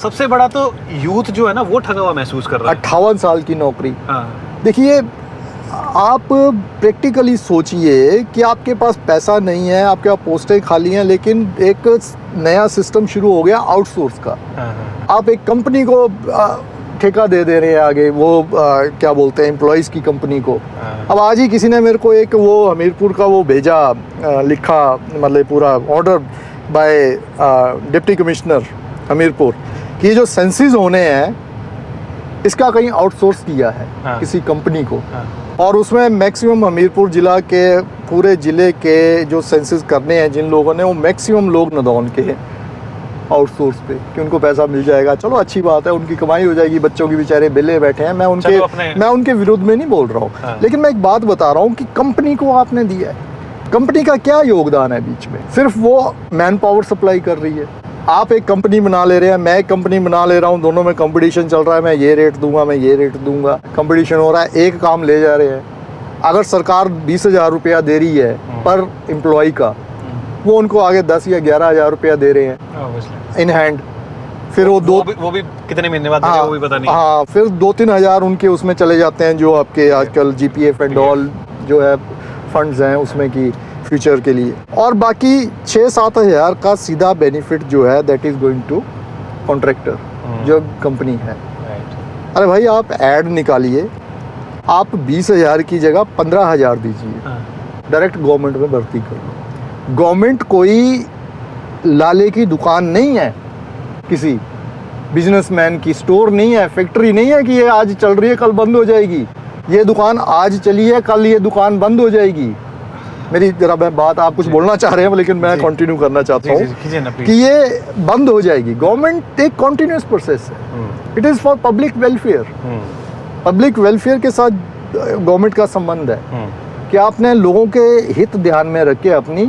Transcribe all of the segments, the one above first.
सबसे बड़ा तो यूथ जो है ना वो ठगा हुआ महसूस कर रहा है। 58 साल की नौकरी। हाँ। देखिए, आप प्रैक्टिकली सोचिए कि आपके पास पैसा नहीं है, आपके पास पोस्टें खाली हैं, लेकिन एक नया सिस्टम शुरू हो गया आउटसोर्स का। आप एक कंपनी को ठेका दे रहे हैं आगे, वो क्या बोलते हैं, एम्प्लॉयज़ की कंपनी को। अब आज ही किसी ने मेरे को एक वो हमीरपुर का वो भेजा, लिखा, मतलब पूरा order by deputy commissioner Hamirpur कि ये जो सेंसिस होने हैं इसका कहीं आउटसोर्स किया है किसी कंपनी को। और उसमें मैक्सिमम हमीरपुर ज़िला के पूरे ज़िले के जो सेंसिस करने हैं जिन लोगों ने, वो मैक्सिमम लोग नदौन के हैं आउटसोर्स पे, कि उनको पैसा मिल जाएगा। चलो अच्छी बात है, उनकी कमाई हो जाएगी, बच्चों के बेचारे बेले बैठे हैं। मैं उनके विरोध में नहीं बोल रहा हूँ, लेकिन मैं एक बात बता रहा हूँ कि कंपनी को आपने दिया है, कंपनी का क्या योगदान है बीच में? सिर्फ वो मैन पावर सप्लाई कर रही है। आप एक कंपनी बना ले रहे हैं, मैं एक कंपनी बना ले रहा हूँ, दोनों में कंपटीशन चल रहा है, मैं ये रेट दूंगा, मैं ये रेट दूंगा, कंपटीशन हो रहा है, एक काम ले जा रहे हैं। अगर सरकार 20,000 रुपया दे रही है पर एम्प्लॉय का, वो उनको आगे 10 या 11,000 रुपया दे रहे हैं इन हैंड। फिर वो भी कितने महीने बाद वो भी पता नहीं। हाँ, फिर 2-3 हज़ार उनके उसमें चले जाते हैं, जो आपके आजकल GPF एंड ऑल जो है फंड्स हैं उसमें की फ्यूचर के लिए, और बाकी 6-7 हज़ार का सीधा बेनिफिट जो है that is going to contractor जो कंपनी है। अरे भाई, आप ऐड निकालिए, आप 20,000 की जगह 15,000 दीजिए, डायरेक्ट गवर्नमेंट में भर्ती कर लो। गवर्नमेंट कोई लाले की दुकान नहीं है, किसी बिजनेसमैन की स्टोर नहीं है, फैक्ट्री नहीं है कि ये आज चल रही है कल बंद हो जाएगी। ये दुकान आज चली है, कल ये दुकान बंद हो जाएगी। मेरी जरा मैं बात, आप कुछ बोलना चाह रहे हैं लेकिन मैं कंटिन्यू करना चाहता हूँ कि ये बंद हो जाएगी। गवर्नमेंट एक कॉन्टिन्यूस प्रोसेस है, it is for public welfare. Public welfare के साथ गवर्नमेंट का संबंध है कि आपने लोगों के हित ध्यान में रख के अपनी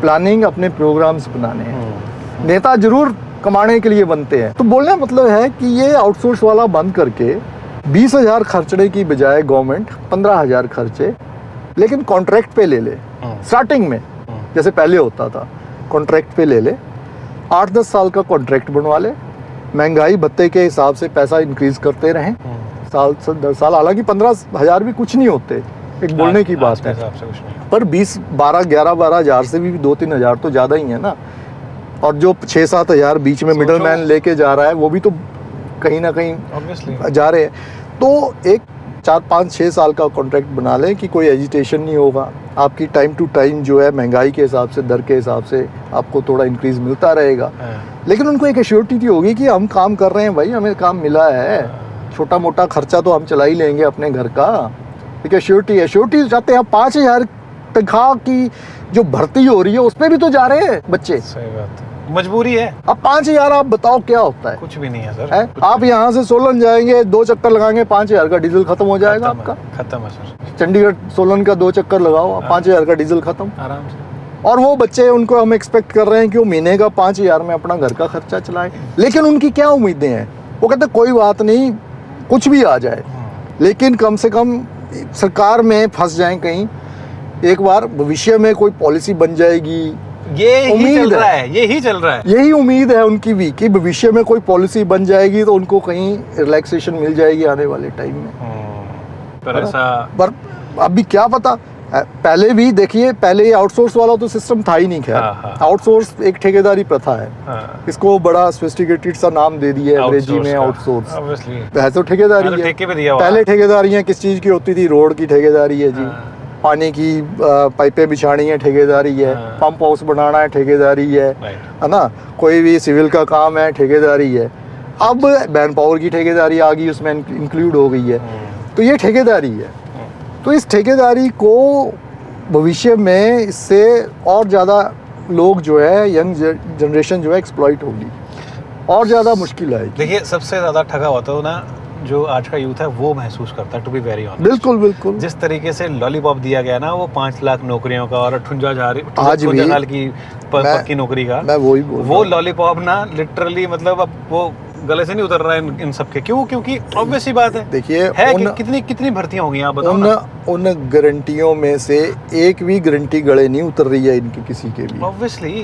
प्लानिंग, अपने प्रोग्राम्स बनाने हैं। नेता जरूर कमाने के लिए बनते हैं। तो बोलने का मतलब है कि ये आउटसोर्स वाला बंद करके 20,000 खर्चने की बजाय गवर्नमेंट 15,000 खर्चे, लेकिन कॉन्ट्रैक्ट पे ले ले। स्टार्टिंग में जैसे पहले होता था, कॉन्ट्रैक्ट पे ले ले, 8-10 साल का कॉन्ट्रैक्ट बनवा ले, महंगाई भत्ते के हिसाब से पैसा इंक्रीज करते रहें साल 10 साल। हालांकि 15,000 भी कुछ नहीं होते, एक बोलने की बात है, पर 12 हज़ार से भी 2-3 हज़ार तो ज़्यादा ही है ना। और जो 6-7 हज़ार बीच में मिडल मैन लेके जा रहा है, वो भी तो कहीं ना कहीं जा रहे हैं। तो एक 4-5-6 साल का कॉन्ट्रैक्ट बना लें कि कोई एजिटेशन नहीं होगा, आपकी टाइम टू टाइम जो है महंगाई के हिसाब से, दर के हिसाब से आपको थोड़ा इंक्रीज मिलता रहेगा। लेकिन उनको एक एश्योरिटी होगी कि हम काम कर रहे हैं भाई, हमें काम मिला है, छोटा मोटा खर्चा तो हम चला ही लेंगे अपने घर का। एक एश्योरिटी चाहते हैं। 5,000 तनख्वाह की जो भर्ती हो रही है उस पर भी तो जा रहे हैं बच्चे। सही बात है, मजबूरी है। अब 5,000 आप बताओ क्या होता है? कुछ भी नहीं है सर। आप यहाँ से सोलन जाएंगे, 2 चक्कर लगाएंगे, 5,000 का डीजल खत्म हो जाएगा आपका। खत्म है सर। चंडीगढ़ सोलन का 2 चक्कर लगाओ, 5,000 का डीजल खत्म आराम से। और वो बच्चे, उनको हम एक्सपेक्ट कर रहे हैं कि वो महीने का 5,000 में अपना घर का खर्चा चलाएं। लेकिन उनकी क्या उम्मीदें हैं? वो कहते हैं कोई बात नहीं, कुछ भी आ जाए, लेकिन कम से कम सरकार में फंस जाएं कहीं, एक बार भविष्य में कोई पॉलिसी बन जाएगी। यही चल रहा है, यही उम्मीद है उनकी भी कि भविष्य में कोई पॉलिसी बन जाएगी तो उनको कहीं रिलैक्सेशन मिल जाएगी आने वाले टाइम में। पर अभी क्या पता। पहले भी देखिए, पहले ये आउटसोर्स वाला तो सिस्टम था ही नहीं। खैर, आउटसोर्स एक ठेकेदारी प्रथा है। इसको बड़ा सोफिस्टिकेटेड सा नाम दे दिया है अंग्रेजी में, आउटसोर्स। है तो ठेकेदारी है। पहले ठेकेदारियां किस चीज की होती थी? रोड की ठेकेदारी है जी, पानी की पाइपें बिछानी है ठेकेदारी है, पंप हाउस बनाना है ठेकेदारी है ना, कोई भी सिविल का काम है ठेकेदारी है। अब मैन पावर की ठेकेदारी आ गई, उसमें इंक्लूड हो गई है। तो ये ठेकेदारी है। तो इस ठेकेदारी को भविष्य में इससे और ज़्यादा लोग जो है, यंग जनरेशन जो है एक्सप्लॉइट होगी, और ज़्यादा मुश्किल आएगी। देखिए, सबसे ज़्यादा ठगा होता है ना जो आज का यूथ है, वो महसूस करता है, टू बी वेरी ऑनेस्ट। बिल्कुल बिल्कुल। जिस तरीके से लॉलीपॉप दिया गया ना, वो 5 लाख नौकरियों का और 58 आज भी साल की पक्की नौकरी का, मैं वही बोल रहा हूं। वो लॉलीपॉप ना लिटरली, मतलब अब वो गले से नहीं उतर रहा है इन सब के। क्यों? क्योंकि ऑब्वियस ही बात है। देखिए, कितनी भर्तियां होंगी आप बताओ ना। उन गारंटियों में से एक भी गारंटी गले नहीं उतर रही है इनकी, किसी के भी। ऑब्वियसली